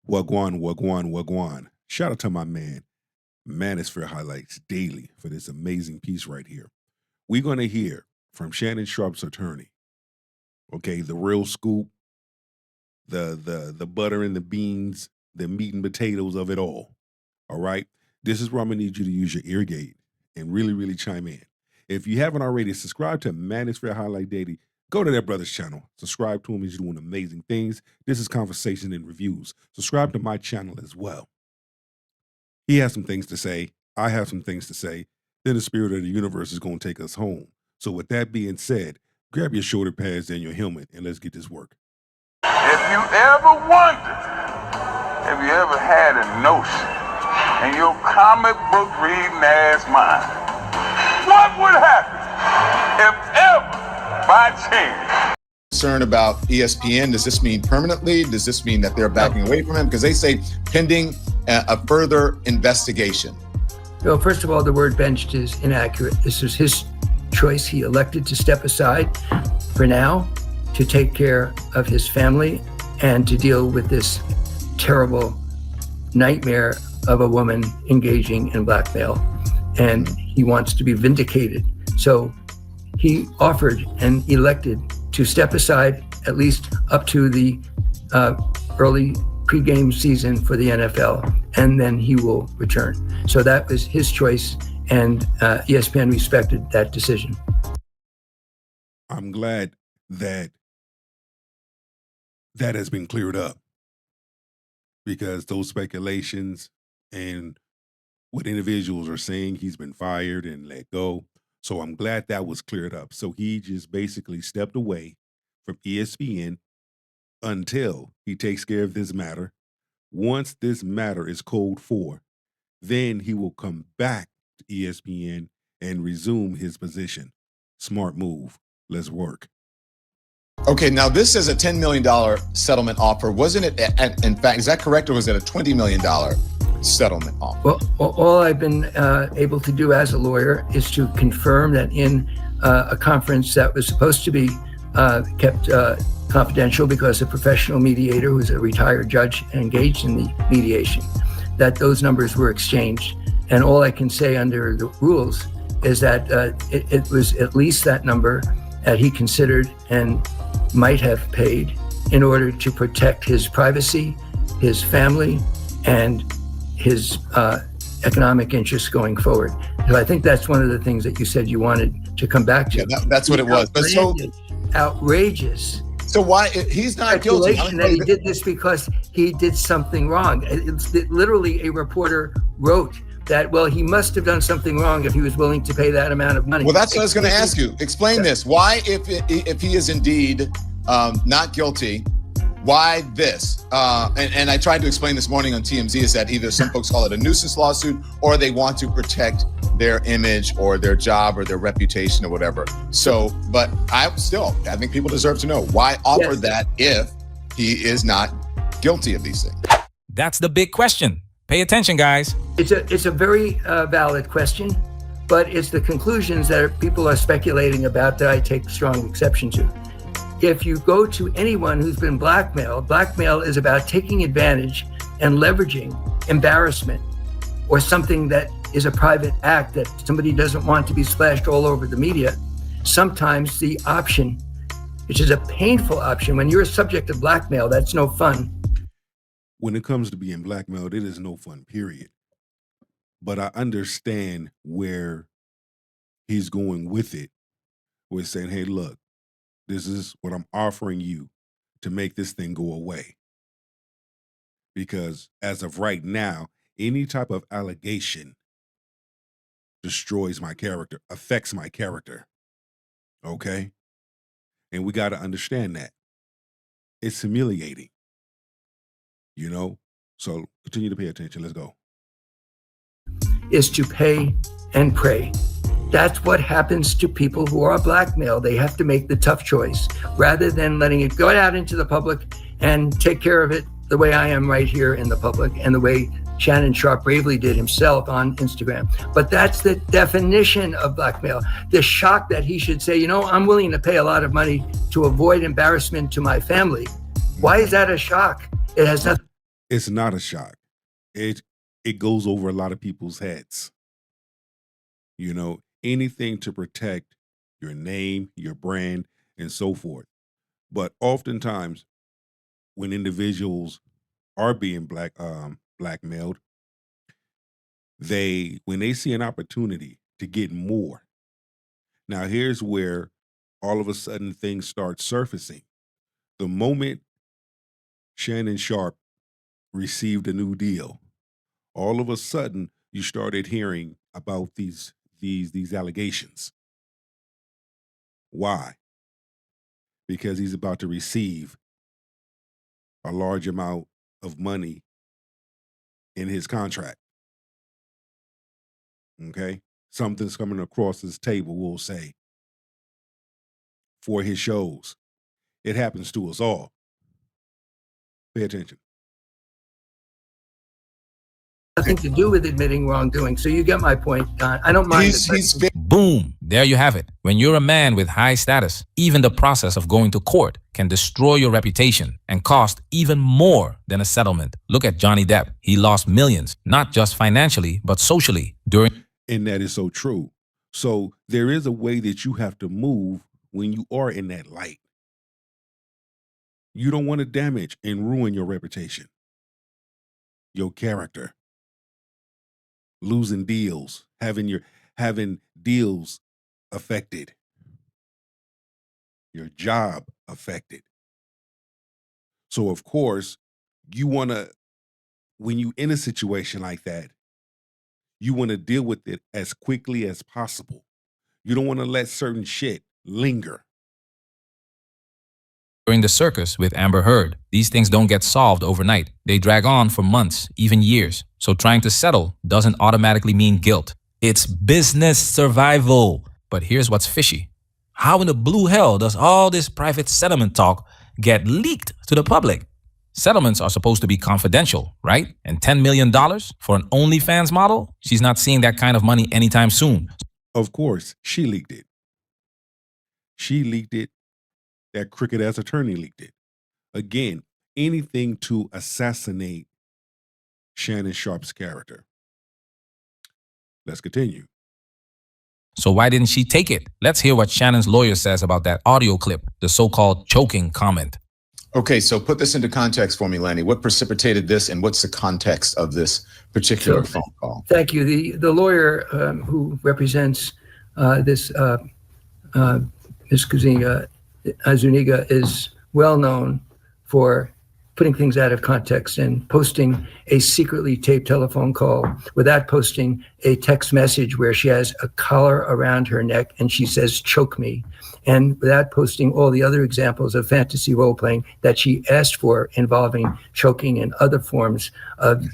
Wagwan, Wagwan, Wagwan. Shout out to my man, Manosphere Highlights Daily, for this amazing piece right here. We're going to hear from Shannon Sharpe's attorney. Okay, the real scoop, the butter and the beans, the meat and potatoes of it all. All right. This is where I'm gonna need you to use your ear gate and really, really chime in. If you haven't already, subscribe to Manosphere Highlight Daily. Go to that brother's channel. Subscribe to him. He's doing amazing things. This is conversation and reviews. Subscribe to my channel as well. He has some things to say. I have some things to say. Then the spirit of the universe is going to take us home. So with that being said, grab your shoulder pads and your helmet and let's get this work. If you ever wondered, have you ever had a notion in your comic book reading ass mind, what would happen if ever, by chance? Concern about ESPN, does this mean permanently? Does this mean that they're backing away from him? Because they say pending a further investigation. Well, first of all, the word benched is inaccurate. This was his choice. He elected to step aside for now to take care of his family and to deal with this terrible nightmare of a woman engaging in blackmail. And he wants to be vindicated. So he offered and elected to step aside at least up to the early pregame season for the NFL, and then he will return. So that was his choice, and ESPN respected that decision. I'm glad that that has been cleared up, because those speculations and what individuals are saying, he's been fired and let go. So I'm glad that was cleared up. So he just basically stepped away from ESPN until he takes care of this matter. Once this matter is code for, then he will come back to ESPN and resume his position. Smart move. Let's work. Okay, now this is a $10 million settlement offer. Wasn't it, in fact, is that correct, or was it a $20 million settlement offer? Well, all I've been able to do as a lawyer is to confirm that in a conference that was supposed to be kept confidential because a professional mediator who's a retired judge engaged in the mediation, that those numbers were exchanged. And all I can say under the rules is that it was at least that number that he considered and might have paid in order to protect his privacy, his family, and his economic interests going forward. So I think that's one of the things that you said you wanted to come back to. Yeah, that's what it was. But so outrageous. So why he's not guilty? That he did this because he did something wrong. It's literally a reporter wrote that, well, he must have done something wrong if he was willing to pay that amount of money. Well, that's what I was going to ask you. Explain this. Why, if he is indeed not guilty, why this? And I tried to explain this morning on TMZ is that either some folks call it a nuisance lawsuit or they want to protect their image or their job or their reputation or whatever. So, but I think people deserve to know why offer that if he is not guilty of these things. That's the big question. Pay attention, guys. It's a very valid question, but it's the conclusions that people are speculating about that I take strong exception to. If you go to anyone who's been blackmailed, blackmail is about taking advantage and leveraging embarrassment or something that is a private act that somebody doesn't want to be splashed all over the media. Sometimes the option, which is a painful option, when you're a subject of blackmail, that's no fun. When it comes to being blackmailed, it is no fun, period. But I understand where he's going with it. We're saying, hey, look, this is what I'm offering you to make this thing go away. Because as of right now, any type of allegation destroys my character, affects my character. Okay? And we got to understand that. It's humiliating. You know? So continue to pay attention. Let's go. Is to pay and pray. That's what happens to people who are blackmailed. They have to make the tough choice rather than letting it go out into the public and take care of it the way I am right here in the public and the way Shannon Sharpe bravely did himself on Instagram. But that's the definition of blackmail. The shock that he should say, you know, I'm willing to pay a lot of money to avoid embarrassment to my family. Why is that a shock? It has nothing It's not a shock. It goes over a lot of people's heads. You know, anything to protect your name, your brand, and so forth. But oftentimes, when individuals are being blackmailed, when they see an opportunity to get more. Now, here's where all of a sudden things start surfacing. The moment Shannon Sharpe received a new deal, all of a sudden you started hearing about these allegations. Why? Because he's about to receive a large amount of money in his contract. Okay? Something's coming across his table, we'll say, for his shows. It happens to us all. Pay attention. Nothing to do with admitting wrongdoing. So you get my point, Don. I don't mind. Boom. There you have it. When you're a man with high status, even the process of going to court can destroy your reputation and cost even more than a settlement. Look at Johnny Depp. He lost millions, not just financially, but socially And that is so true. So there is a way that you have to move when you are in that light. You don't want to damage and ruin your reputation, your character, losing deals, having deals affected, your job affected. So of course, you want to, when you in a situation like that, you want to deal with it as quickly as possible. You don't want to let certain shit linger. during the circus with Amber Heard. These things don't get solved overnight. They drag on for months, even years. So trying to settle doesn't automatically mean guilt. It's business survival. But here's what's fishy. How in the blue hell does all this private settlement talk get leaked to the public? Settlements are supposed to be confidential, right? And $10 million for an OnlyFans model? She's not seeing that kind of money anytime soon. Of course, she leaked it. She leaked it. That crooked-ass attorney leaked it. Again, anything to assassinate Shannon Sharpe's character. Let's continue. So why didn't she take it? Let's hear what Shannon's lawyer says about that audio clip, the so-called choking comment. Okay, so put this into context for me, Lanny. What precipitated this, and what's the context of this particular phone call? Thank you. The lawyer who represents this Ms. Zuniga is well known for putting things out of context and posting a secretly taped telephone call without posting a text message where she has a collar around her neck and she says, "Choke me," and without posting all the other examples of fantasy role-playing that she asked for involving choking and other forms of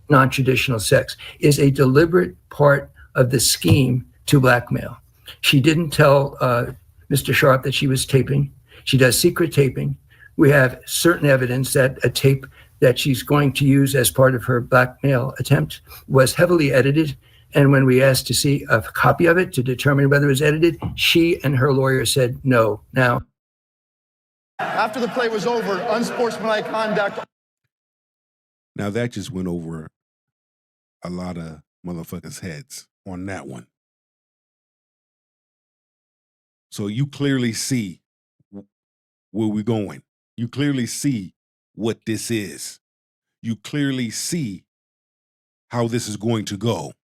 non-traditional sex, is a deliberate part of the scheme to blackmail. She didn't tell Mr. Sharpe that she was taping. She does secret taping. We have certain evidence that a tape that she's going to use as part of her blackmail attempt was heavily edited. And when we asked to see a copy of it to determine whether it was edited, she and her lawyer said no. Now, after the play was over, unsportsmanlike conduct. Now that just went over a lot of motherfuckers' heads on that one. So you clearly see where we're going. You clearly see what this is. You clearly see how this is going to go.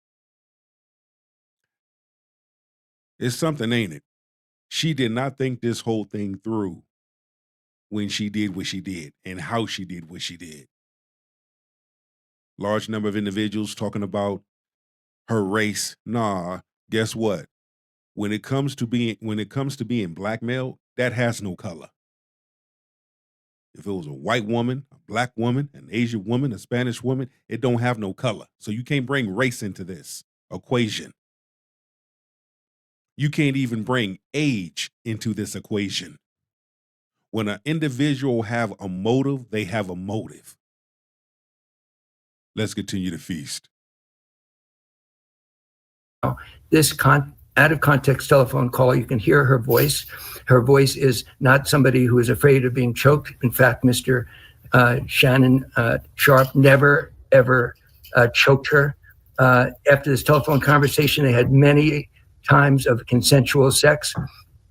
It's something, ain't it? She did not think this whole thing through when she did what she did and how she did what she did. Large number of individuals talking about her race. Nah, guess what? When it comes to being blackmailed, that has no color. If it was a white woman, a black woman, an Asian woman, a Spanish woman, it don't have no color. So you can't bring race into this equation. You can't even bring age into this equation. When an individual have a motive, they have a motive. Let's continue to feast. This out of context telephone call, you can hear her voice. Her voice is not somebody who is afraid of being choked. In fact, Mr. Shannon Sharp never, ever choked her. After this telephone conversation, they had many times of consensual sex.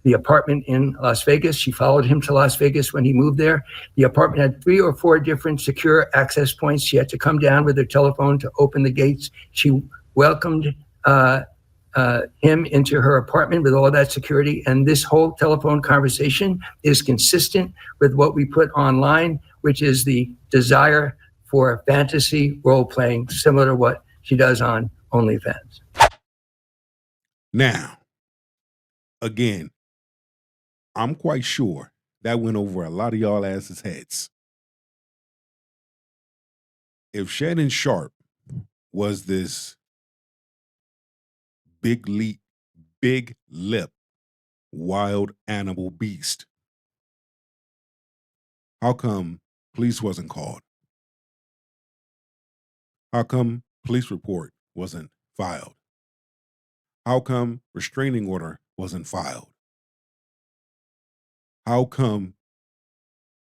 The apartment in Las Vegas, she followed him to Las Vegas when he moved there. The apartment had 3 or 4 different secure access points. She had to come down with her telephone to open the gates. She welcomed him into her apartment with all that security. And this whole telephone conversation is consistent with what we put online, which is the desire for fantasy role playing, similar to what she does on OnlyFans. Now, again, I'm quite sure that went over a lot of y'all asses' heads. If Shannon Sharp was this big lip, wild animal beast, how come police wasn't called? How come police report wasn't filed? How come restraining order wasn't filed? How come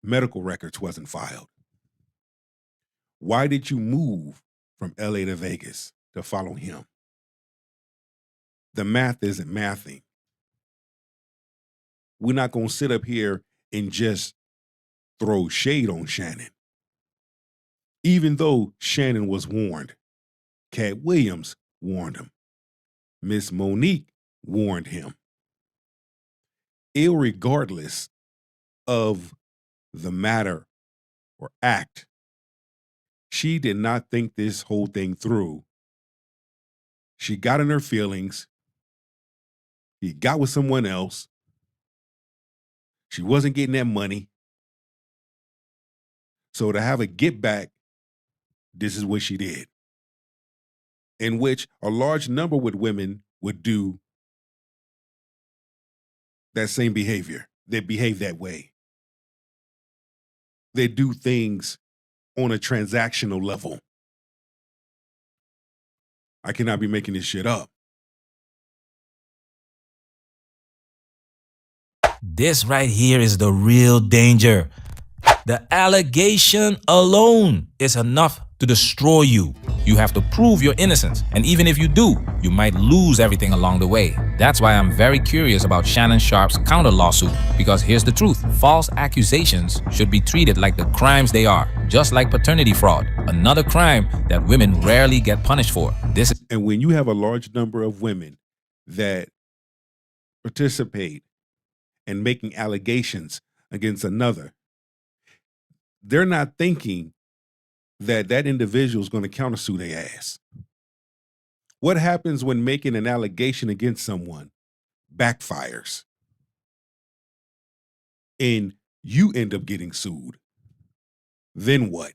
medical records wasn't filed? Why did you move from LA to Vegas to follow him? The math isn't mathing. We're not going to sit up here and just throw shade on Shannon. Even though Shannon was warned, Cat Williams warned him. Miss Monique warned him. Irregardless of the matter or act, she did not think this whole thing through. She got in her feelings. He got with someone else. She wasn't getting that money. So to have a get back, this is what she did. In which a large number of women would do that same behavior. They behave that way. They do things on a transactional level. I cannot be making this shit up. This right here is the real danger. The allegation alone is enough to destroy you. You have to prove your innocence, and even if you do, you might lose everything along the way. That's why I'm very curious about Shannon Sharp's counter lawsuit, because here's the truth. False accusations should be treated like the crimes they are, just like paternity fraud, another crime that women rarely get punished for. And when you have a large number of women that participate in making allegations against another, they're not thinking that that individual is going to countersue their ass. What happens when making an allegation against someone backfires and you end up getting sued? Then what?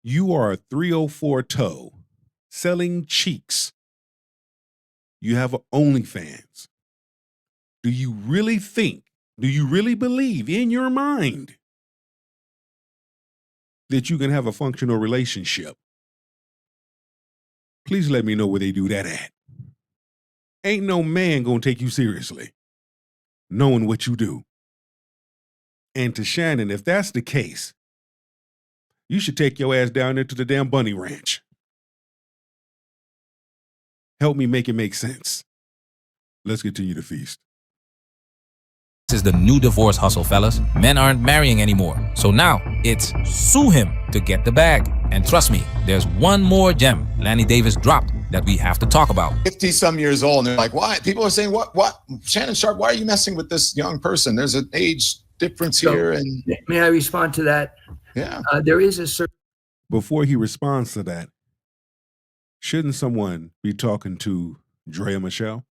You are a 304 toe selling cheeks. You have an OnlyFans. Do you really believe in your mind that you can have a functional relationship? Please let me know where they do that at. Ain't no man gonna take you seriously, knowing what you do. And to Shannon, if that's the case, you should take your ass down there to the damn bunny ranch. Help me make it make sense. Let's continue to feast. This is the new divorce hustle, fellas. Men aren't marrying anymore. So now it's sue him to get the bag. And trust me, there's one more gem Lanny Davis dropped that we have to talk about. 50-some years old, and they're like, why? People are saying, what? Shannon Sharp, why are you messing with this young person? There's an age difference here. And may I respond to that? Yeah. There is a certain... Before he responds to that, shouldn't someone be talking to Drea Michelle?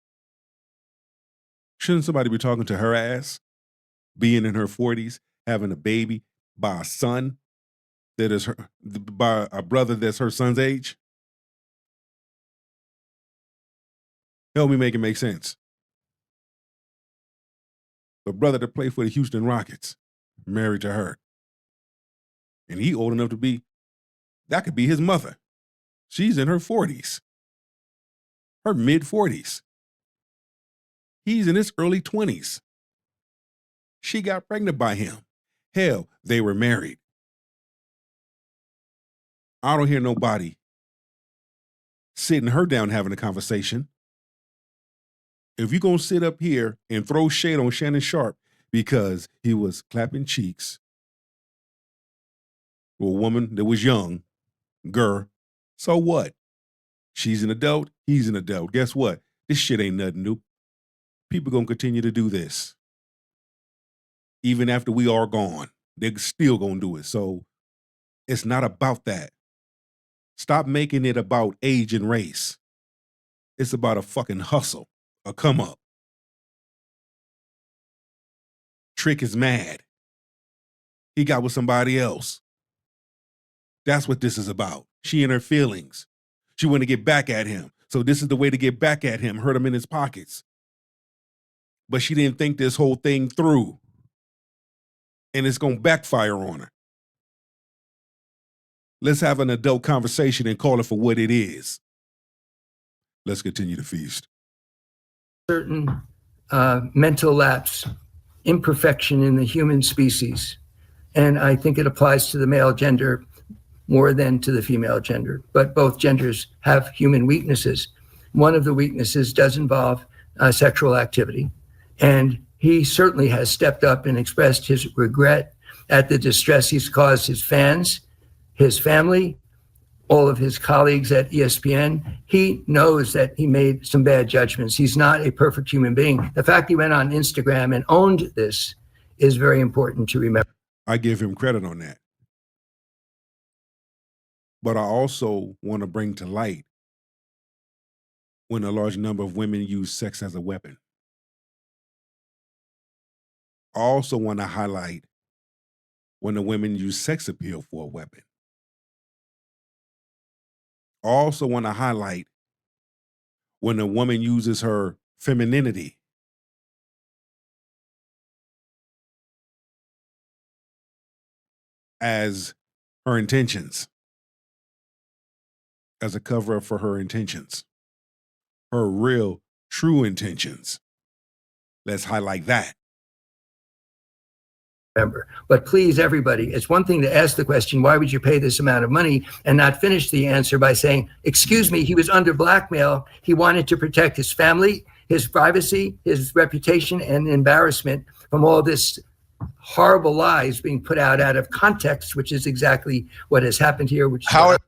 Shouldn't somebody be talking to her ass? Being in her 40s, having a baby by a son that is her, by a brother that's her son's age? Help me make it make sense. The brother that played for the Houston Rockets, married to her. And he old enough to be, that could be his mother. She's in her 40s. Her mid 40s. He's in his early 20s. She got pregnant by him. Hell, they were married. I don't hear nobody sitting her down having a conversation. If you're going to sit up here and throw shade on Shannon Sharpe because he was clapping cheeks to a woman that was young, so what? She's an adult, he's an adult. Guess what? This shit ain't nothing new. People going to continue to do this. Even after we are gone, they're still going to do it. So it's not about that. Stop making it about age and race. It's about a fucking hustle, a come up. Trick is mad. He got with somebody else. That's what this is about. She and her feelings. She want to get back at him. So this is the way to get back at him, hurt him in his pockets. But she didn't think this whole thing through. And it's going to backfire on her. Let's have an adult conversation and call it for what it is. Let's continue to feast. Certain mental lapse, imperfection in the human species. And I think it applies to the male gender more than to the female gender. But both genders have human weaknesses. One of the weaknesses does involve sexual activity. And he certainly has stepped up and expressed his regret at the distress he's caused his fans, his family, all of his colleagues at ESPN. He knows that he made some bad judgments. He's not a perfect human being. The fact he went on Instagram and owned this is very important to remember. I give him credit on that. But I also want to bring to light when a large number of women use sex as a weapon. I also want to highlight when the women use sex appeal for a weapon. I also want to highlight when a woman uses her femininity as her intentions, as a cover-up for her intentions, her real, true intentions. Let's highlight that. But please, everybody, it's one thing to ask the question, why would you pay this amount of money, and not finish the answer by saying, excuse me, he was under blackmail. He wanted to protect his family, his privacy, his reputation, and embarrassment from all this horrible lies being put out of context, which is exactly what has happened here.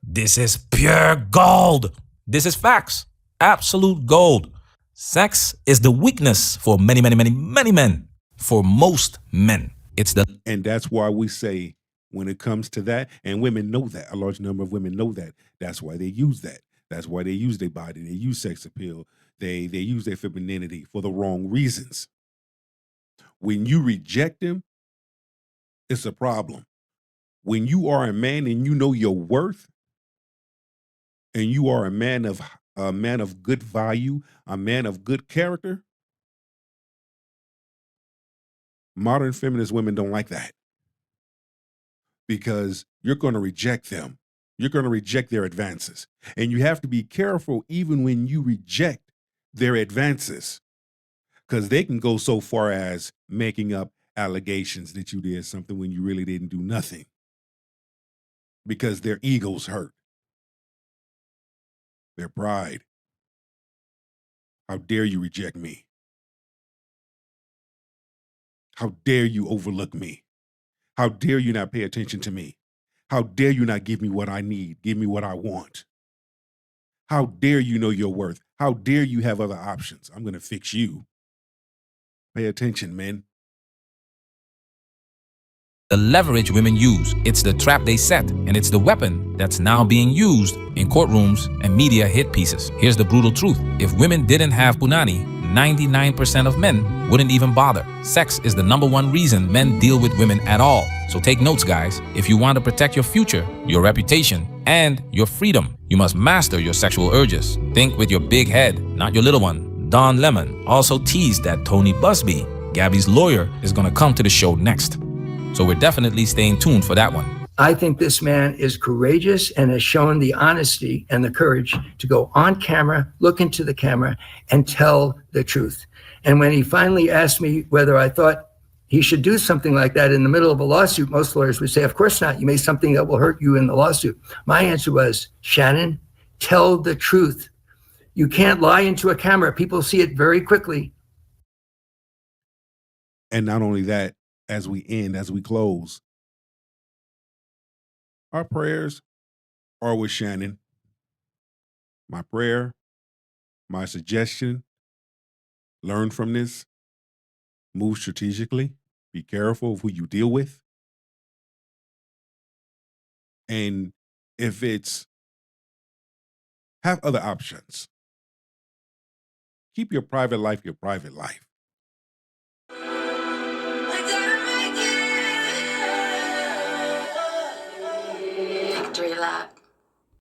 This is pure gold. This is facts. Absolute gold. Sex is the weakness for many, many, many, many men. For most men. And that's why we say when it comes to that, and women know that, a large number of women know that. That's why they use that. That's why they use their body. They use sex appeal. They use their femininity for the wrong reasons. When you reject them, it's a problem. When you are a man and you know your worth, and you are a man of good value, a man of good character, modern feminist women don't like that because you're going to reject them. You're going to reject their advances. And you have to be careful even when you reject their advances because they can go so far as making up allegations that you did something when you really didn't do nothing because their egos hurt, their pride. How dare you reject me? How dare you overlook me? How dare you not pay attention to me? How dare you not give me what I need, give me what I want? How dare you know your worth? How dare you have other options? I'm going to fix you. Pay attention, men. The leverage women use, it's the trap they set, and it's the weapon that's now being used in courtrooms and media hit pieces. Here's the brutal truth. If women didn't have punani, 99% of men wouldn't even bother. Sex is the #1 reason men deal with women at all. So take notes, guys. If you want to protect your future, your reputation, and your freedom, you must master your sexual urges. Think with your big head, not your little one. Don Lemon also teased that Tony Busby, Gabby's lawyer, is going to come to the show next. So we're definitely staying tuned for that one. I think this man is courageous and has shown the honesty and the courage to go on camera, look into the camera, and tell the truth. And when he finally asked me whether I thought he should do something like that in the middle of a lawsuit, most lawyers would say, of course not. You made something that will hurt you in the lawsuit. My answer was, Shannon, tell the truth. You can't lie into a camera. People see it very quickly. And not only that, as we close, our prayers are with Shannon. My prayer, my suggestion, learn from this, move strategically, be careful of who you deal with. And if it's, have other options. Keep your private life your private life. Victory lap.